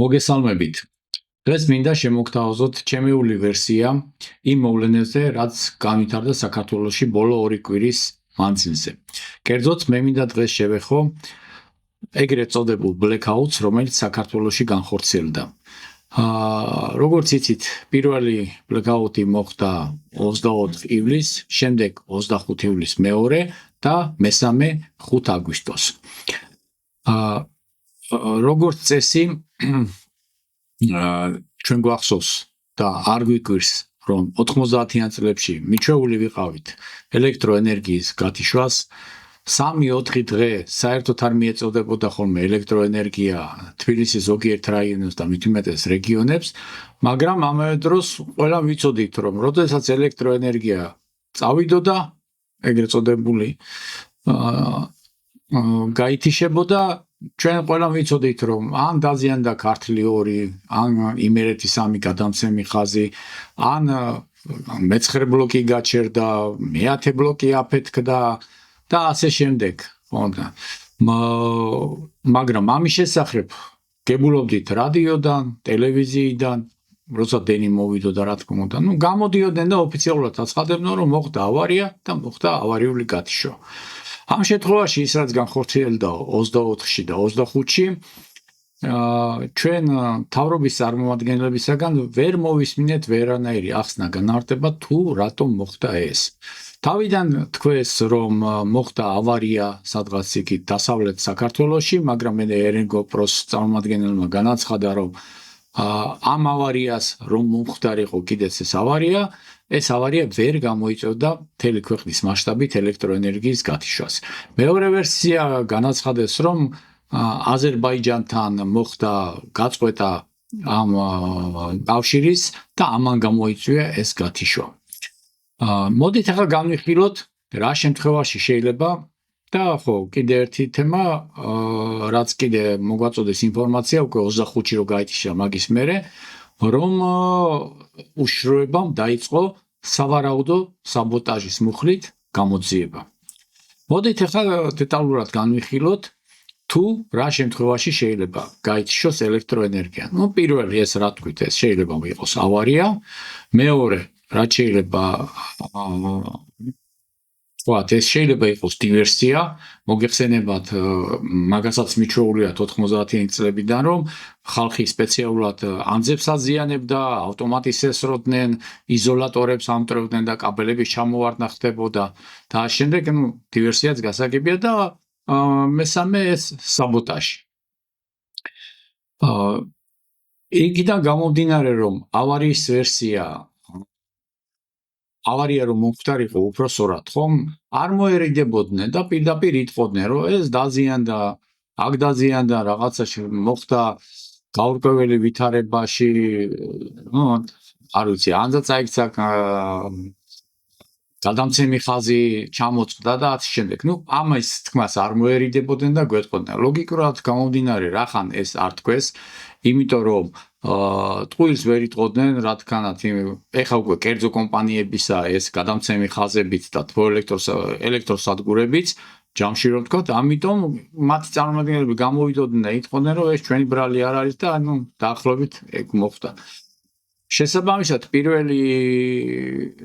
მოგესალმებით. დღეს მინდა შემოგთავაზოთ ჩემეული ვერსია იმ მოვლენებზე, რაც განვითარდა საქართველოში ბოლო 2 კვირის მანძილზე. კერძოდ, მე მინდა დღეს შევეხო ეგრეთ წოდებულ blackout-ს, რომელიც საქართველოში განხორციელდა. როგორც იცით, პირველი blackout-ი მოხდა 24 ივლისს, შემდეგ 25 ივლისს მეორე და მესამე 5 აგვისტოს. როგორც წესი, ჩვენ გვახსოვს და არ გვიკვირს, რომ 90-იან წლებში მიჩვეული ვიყავით ელექტროენერგიის გათიშვას. 3-4 დღე საერთოდ არ მიეწოდებოდა ხოლმე ელექტროენერგია თბილისის ზოგიერთ რაიონებს და მით უმეტეს რეგიონებს, მაგრამ ამავე დროს ყველამ ვიცოდით, რომ როდესაც ელექტროენერგია წავიდოდა, ეგრეთ წოდებული გაითიშებოდა, ჩვენ ყველამ ვიცოდით, რომ ან დაზიანდა ქართლი 2, ან იმერეთი 3 გადამცემი ხაზი, ან მე-9 ბლოკი გაჩერდა, მე-10 ბლოკი აფეთქდა და ასე შემდეგ. მაგრამ ამის შესახებ გებულობდით რადიოდან, ტელევიზიიდან, როცა დენი მოვიდოდა, რა თქმა უნდა, გამოდიოდნენ და ოფიციალურად აცხადებდნენ, რომ მოხდა ავარია და მოხდა ავარიული გათიშვა. ამ შემთხვევაში ის რაც განხორციელდა 24-ში და 25-ში, ჩვენ მთავრობის წარმომადგენლებისაგან ვერ მოვისმინეთ ვერანაირი ახსნა განმარტება თუ რატომ მოხდა ეს. თავიდან თქვეს, რომ მოხდა ავარია სადღაც იქით დასავლეთ საქართველოში, მაგრამ მე ერენგოპროს წარმომადგენელმა განაცხადა, რომ ამ ავარიას რომ მომხდარიყო კიდეც ეს ავარია ვერ გამოიწვევდა მთელი ქვეყნის მასშტაბით ელექტროენერგიის გათიშვას. მეორე ვერსია განაცხადეს, რომ აზერბაიჯანთან მოხდა გაწყვეტა ამ კავშირის და ამან გამოიწვია ეს გათიშვა. მოდით ახლა განვიხილოთ რა შემთხვევაში შეიძლება და ხო, კიდე ერთი თემა, რაც კიდე მოგვაწოდეს ინფორმაცია, უკვე 25-ში რო გაითიშა მაგის მერე, რომ უშიშროებამ დაიწყო სავარაუდო საბოტაჟის მუხლით გამოძიება. მოდით ახლა დეტალურად განვიხილოთ, თუ რა შემთხვევაში შეიძლება გაითიშოს ელექტროენერგია. პირველი ეს რა თქვით, ეს შეიძლება იყოს ავარია, მეორე რაც შეიძლება ეს შეიძლება იყოს დივერსია, მოგეხსენებათ, მაგასაც მიჩვეულია 90-იანი წლებიდან, რომ ხალხი სპეციალურად ანძებს აზიანებდა, ავტომატის ესროდნენ, იზოლატორებს ამტვრევდნენ და კაბელების ჩამოვარდნა ხდებოდა და შემდეგ დივერსიაც გასაგებია და მესამე ეს საბოტაჟი. იქიდან გამომდინარე, რომ ავარიის ვერსია ავარია რომ მომხდარიყო უფრო სწორად, ხომ? არ მოერიდებოდნენ და პირდაპირ იტყოდნენ, რომ ეს დაზიანდა, აქ დაზიანდა, რაღაცაში მოხდა გაურკვეველი ვითარებაში, არ ვიცი, ანძაც აიქცა გადამცემი ხაზი ჩამოწყდა და ასე შემდეგ. ამის თქმას არ მოერიდებოდნენ და გვეტყოდნენ. ლოგიკურად გამომდინარე, რახან ეს არ თქვეს, იმიტომ რომ ტყუილს ვერ იტყოდნენ, რა თქმაა, ეხლა უკვე კერძო კომპანიებისა ეს გადამცემი ხაზებით და ელექტროსადგურებიც ჯამში რომ თქვა, ამიტომ მათი წარმომადგენლები გამოვიდოდნენ და იტყოდნენ, რომ ეს ჩვენი ბრალი არ არის და დაახლოებით ეგ მოხდა. შესაბამისად, პირველი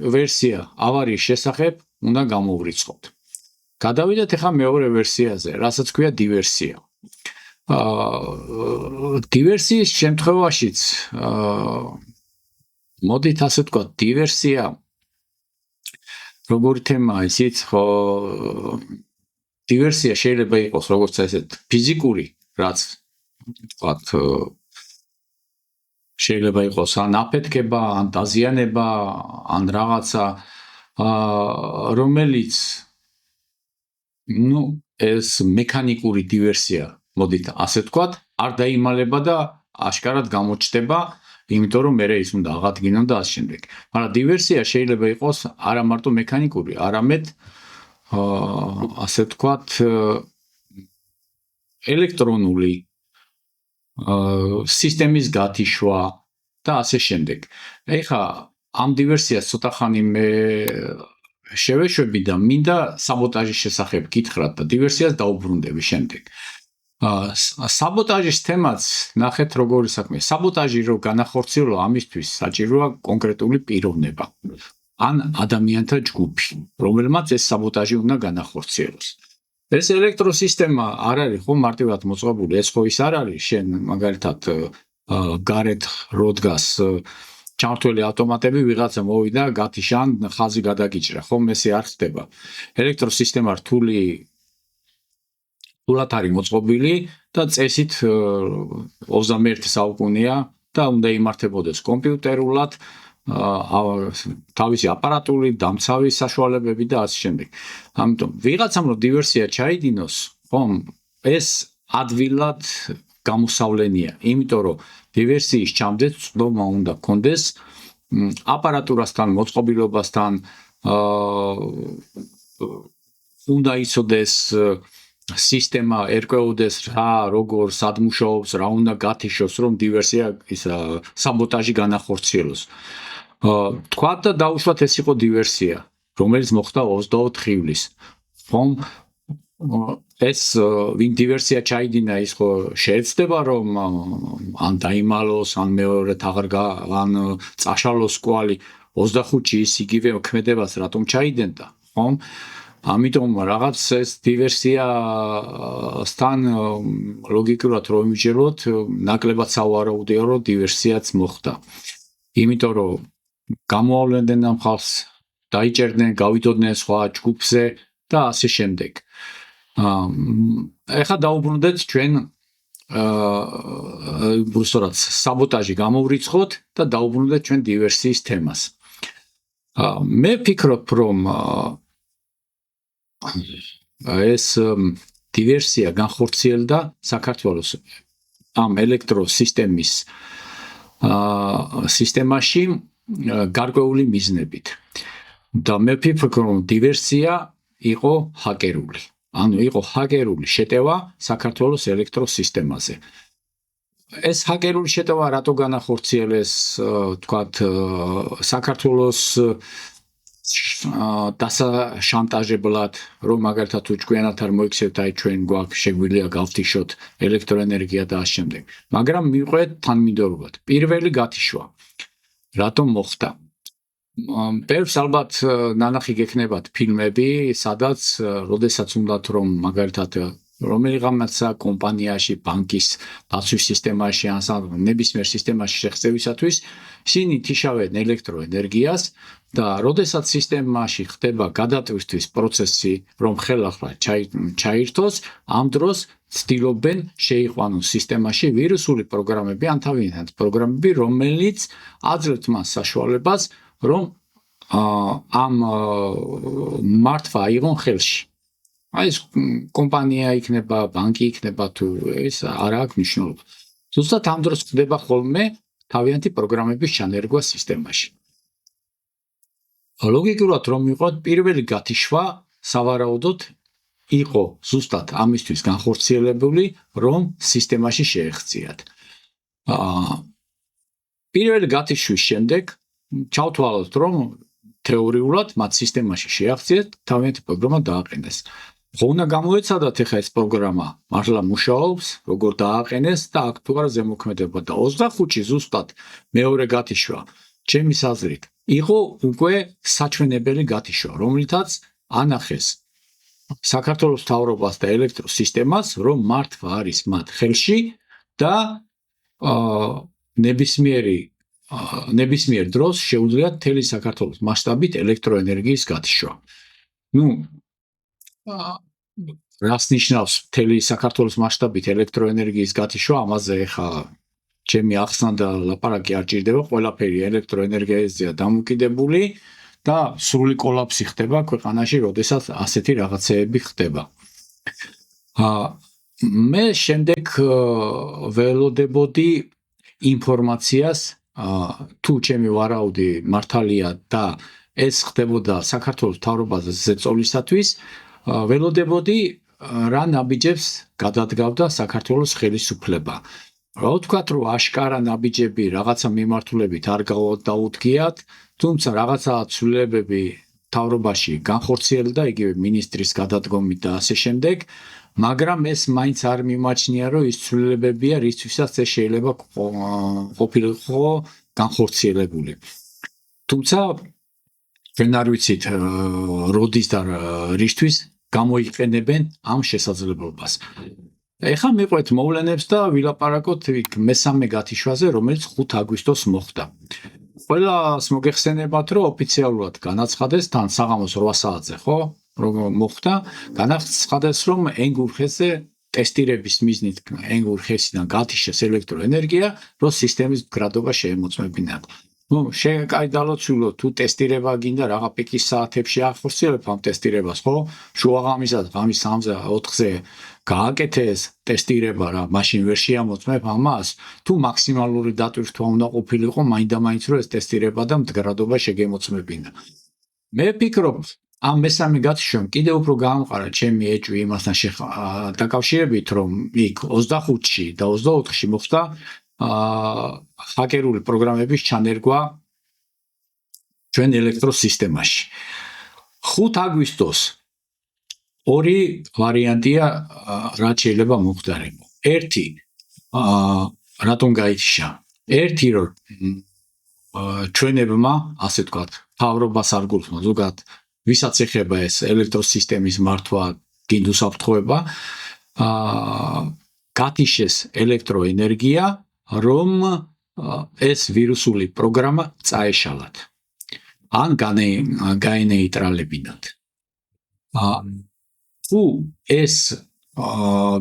ვერსია ავარიის შესახებ უნდა გამოვრიცხოთ. გადავიდეთ ახლა მეორე ვერსიაზე, რასაც ქვია დივერსია. დივერსიის შემთხვევაშიც მოდით ასე ვთქვათ, დივერსია როგორი თემაა, ისიც ხო დივერსია შეიძლება იყოს როგორც ესეთ ფიზიკური, რაც ვთქვათ, შეიძლება იყოს ან აფეთქება, ან დაზიანება, ან რაღაცა, რომელიც ეს მექანიკური დივერსია, მოდით ასე ვთქვათ, არ დაიმალება და აშკარად გამოჩნდება, იმიტომ რომ მერე ის უნდა აღადგინონ და ასე შემდეგ. მაგრამ დივერსია შეიძლება იყოს არა მარტო მექანიკური, არამედ ასე ვთქვათ, ელექტრონული სისტემის გათიშვა და ასე შემდეგ. ეხლა ამ დივერსიას ცოტა ხანი მე შევეშვები და მინდა საბოტაჟის შესახებ გითხრათ და დივერსიას დაუბრუნდები შემდეგ. საბოტაჟის თემაც ნახეთ როგორი საქმეა. საბოტაჟი რო განახორციელო ამისთვის საჭიროა კონკრეტული პიროვნება. ან ადამიანთა ჯგუფი, რომელმაც ეს საბოტაჟი უნდა განახორციელოს. ეს ელექტროსისტემა არ არის ხო მარტივად მოწყობილი, ეს ხო ის არ არის, შენ მაგალითად გარეთ რო დგას ჩამრთველი ავტომატები ვიღაცა მოვიდა, გათიშან, ხაზი გადაგიჭრა, ხომ ესე არ ხდება. ელექტროსისტემა რთულად არის მოწყობილი და წესით 21 საუკუნეა და უნდა იმართებოდეს კომპიუტერულად, თავისი აპარატული, დამცავი საშუალებები და ასე შემდეგ. ამიტომ ვიღაცამ რომ დივერსია ჩაიდინოს, ხომ, ეს ადვილად გამოსავლენია, იმიტომ რომ დივერსიის ჩამდე ცდომა უნდა კონდეს აპარატურასთან, მოწყობილობასთან, უნდა იცოდეს სისტემა ერკვეოდეს რა, როგორ, სად მუშაობს, რა უნდა გათიშოს, რომ დივერსია საბოტაჟი განახორციელოს. თქვათ და დაუშვათ ეს იყო დივერსია, რომელიც მოხდა 24 ივლისს. ხომ ეს ვინ დივერსია ჩაიდინა, ის ხო შეეცდება რომ ან დაიმალოს, ან მეორედ ან წაშალოს კვალი 25-ში ის იგივე მოქმედებას რატომ ჩაიდენდა, ხომ? ამიტომ რაღაც ეს დივერსიასთან ლოგიკურად რომ ვიმჯეროთ, ნაკლებად სავარაუდოა რომ დივერსიაც მოხდა. იმიტომ რომ გამოავლენდნენ ამ ხალხს, დაიჭერდნენ, გავიდოდნენ სხვა ჯგუფზე და ასე შემდეგ. ეხლა დაუბრუნდეთ ჩვენ უბრალოდ საბოტაჟი გამოვრიცხოთ და დაუბრუნდეთ ჩვენ დივერსიის თემას. მე ვფიქრობ, რომ ეს დივერსია განხორციელდა საქართველოს ამ ელექტროსისტემის სისტემაში გარკვეული მიზნებით. და მე ვფიქრობ, რომ დივერსია იყო ჰაკერული. ანუ იყო ჰაკერული შეტევა საქართველოს ელექტროსისტემაზე. ეს ჰაკერული შეტევა რატო განახორციელეს, თქვათ, საქართველოს დასაშანტაჟებლად, რომ მაგალითად თუ ჭკვიანად არ მოიქცევთ, აი ჩვენ გვაქვს შეგვიძლია გავთიშოთ ელექტროენერგია და ასე შემდეგ. მაგრამ მიყვეთ თანმიმდევრულად. პირველი გათიშვა. რატომ მოხდა? ბევრს ალბათ ნანახი გექნებათ ფილმები, სადაც როდესაც უნდათ რომ მაგალითად რომელიღაცა კომპანიაში, ბანკის დაცვის სისტემაში ან ნებისმიერ სისტემაში შეხსევისათვის ისინი თიშავენ ელექტროენერგიას და როდესაც სისტემაში ხდება გადატვირთვის პროცესი, რომ ხელახლა ჩაირთოს, ამ დროს ცდილობენ შეიყვანონ სისტემაში ვირუსული პროგრამები ან თავიანთი პროგრამები, რომელიც აძლევთ მას საშუალებას რომ ამ მართვა აიღონ ხელში. აი ეს კომპანია იქნება, ბანკი იქნება თუ ეს არ აქვს მნიშვნელობა. ზუსტად ამ დროს ხდება ხოლმე თავიანთი პროგრამების ჩანერგვა სისტემაში. ლოგიკურად რომ ვიყოთ, პირველი გათიშვა სავარაუდოდ იყო ზუსტად ამისთვის განხორციელებული, რომ სისტემაში შეეხციათ. პირველი გათიშვის შემდეგ ჩავთვალოთ, რომ თეორიულად მათ სისტემაში შეახციათ, თავიანთი პროგრამა დააყენეს. ხო უნდა გამოეცადათ ეხა ეს პროგრამა მართლა მუშაობს, როგორ დააყენეს და აქ თუ არა ზემოქმედება და 25-ში ზუსტად მეორე გათიშვა, ჩემის აზრით, იყო უკვე საჩვენებელი გათიშვა, რომლითაც ანახეს საქართველოს მთავრობას და ელექტროსისტემას, რომ მართვა არის მათ ხელში და ნებისმიერ დროს შეუძლიათ მთელი საქართველოს მასშტაბით ელექტროენერგიის გათიშვა. რას ნიშნავს მთელი საქართველოს მასშტაბით ელექტროენერგიის გათიშვა, ამაზე ხა ჩემი ახსნა და ლაპარაკი არ ჭირდება, ყველაფერი ელექტროენერგიაზეა დამოკიდებული და სრული კოლაფსი ხდება ქვეყანაში, როდესაც ასეთი რაღაცეები ხდება. მე შემდეგ ველოდებოდი ინფორმაციას, თუ ჩემი ვარაუდი მართალია და ეს ხდებოდა საქართველოს მთავრობაზე ზეწოლისათვის, ველოდებოდი რა ნაბიჯებს გადადგავდა საქართველოს ხელისუფლება. რა ვთქვათ, რომ აშკარა ნაბიჯები რაღაცა მიმართულებით არ დაუდგიათ, თუმცა რაღაცა ცვლილებები მთავრობაში განხორციელდა, იგივე მინისტრის გადადგომით და ასე შემდეგ. მაგრამ ეს მაინც არ მიმაჩნია, რომ ის ცვლილებებია, რისთვისაც ეს შეიძლება ყოფილიყო განხორციელებული. თუმცა ჩვენ არ ვიცით როდის და რისთვის გამოიყენებენ ამ შესაძლებლობას. ეხლა მიყვეთ მოვლენებს და ვილაპარაკოთ მესამე გათიშვაზე, რომელიც 5 აგვისტოს მოხდა. ყველას მოგეხსენებათ, რომ ოფიციალურად განაცხადეს თან საღამოს 8 საათზე, ხო? რომ მოხდა, განაცხადეს, რომ ენგურხესზე ტესტირების მიზნით ენგურხესიდან გათიშეს ელექტროენერგია, რომ სისტემის მდგრადობა შეემოწმებინა. კაი დალოცულო, თუ ტესტირება გინდა რაღა პიკის საათებში ახორციელებ ამ ტესტირებას, ხო? შუაღამისად ღამის 3-ზე 4-ზე გააკეთეს ტესტირება რა, მაშინ ვერ შეამოწმებ ამას, თუ მაქსიმალური დატვირთვა უნდა ყოფილიყო, მაინდა-მაინც რომ ეს ტესტირება და მდგრადობა შეგემოწმებინა. მე ვფიქრობ, ამ მესამე გათიშვამ კიდევ უფრო გაამყარა ჩემი ეჭვი იმასთან დაკავშირებით, რომ იქ 25-ში და 24-ში მოხდა ჰაკერული პროგრამების ჩანერგვა ჩვენ ელექტროსისტემაში. 5 აგვისტოს ორი ვარიანტია რაც შეიძლება მომხდარიყო. ერთი რატომ გაითიშა? ერთი რომ ჩვენებმა, ასე ვთქვათ, მთავრობას არ გულხმა, ზოგადად ვისაც ეხება ეს ელექტროსისტემის მართვა, გინდ უსაფრთხოება, გათიშეს ელექტროენერგია, რომ ეს ვირუსული პროგრამა წაეშალათ. ან გაენეიტრალებინათ. თუ ეს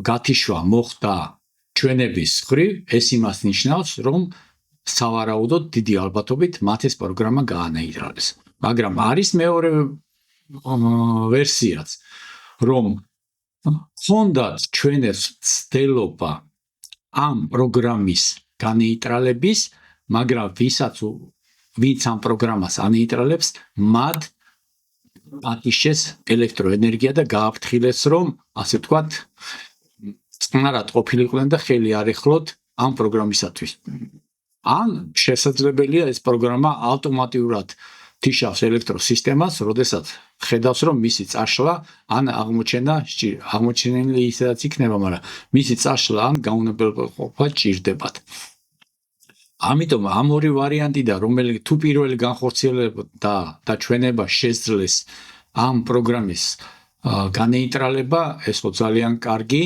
გათიშვა მოხდა ჩვენების მხრივ, ეს იმას ნიშნავს, რომ სავარაუდოდ დიდი ალბათობით მათ ეს პროგრამა გაანეიტრალეს. მაგრამ არის მეორე ვერსიაც, რომ ხონდათ ჩვენებს ცდელობა ამ პროგრამის განეიტრალების, მაგრამ ვინც ამ პროგრამას ანეიტრალებს, მათ ატიშეს ელექტროენერგია და გააფრთხილეს, რომ ასე ვთქვათ, წყნარად ყოფილიყვნენ და ხელი არ ეხლოთ ამ პროგრამისათვის. ან შესაძლებელია ეს პროგრამა ავტომატურად თიშავს ელექტროსისტემას, როდესაც ხედავს, რომ მისი წაშლა ან აღმოჩენილი ისედაც იქნება, მაგრამ მისი წაშლა ან გაუნებელყოფა ჭირდებათ. ამიტომ ამ ორი ვარიანტიდან, რომელიც თუ პირველი განხორციელებდა და ჩვენება შეძლეს ამ პროგრამის განეიტრალება, ეს ხო ძალიან კარგი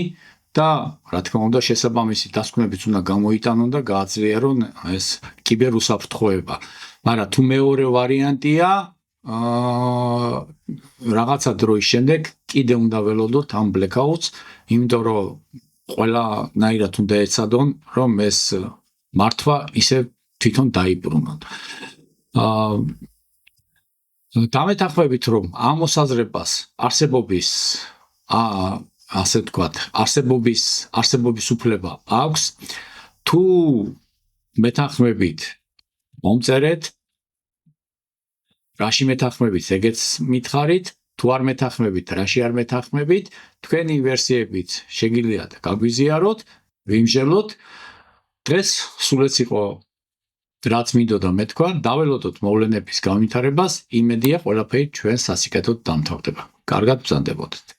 და რა თქმა უნდა შესაბამისი დასკვნებიც უნდა გამოიტანონ და გააძლიერონ ეს კიბერუსაფრთხოება. მაგრამ თუ მეორე ვარიანტია, რაღაცა დროის შემდეგ კიდე უნდა ველოდოთ ამ blackout-ს, იმიტომ რომ ყველანაირად უნდა ეცადონ, რომ ეს მართვა ისე თვითონ დაიბრუნონ. დამეთანხმებით, რომ ამ მოსაზრებას არსებობის ასე ვთქვათ, არსებობის უფლება აქვს, თუ მეთანხმებით მომწერეთ, რაში მეთანხმებით, ეგეც მითხარით, თუ არ მეთანხმებით, რაში არ მეთანხმებით, თქვენი ვერსიებით შეგიძლიათ გაგვიზიაროთ, ვიმჟელოთ. დღეს სულ ეს იყო რაც მინდოდა მეთქვა, დაველოდოთ მოვლენების განვითარებას, იმედია ყველაფერი ჩვენ სასიკეთოდ დამთავრდება. კარგად ბრძანდებოდეთ.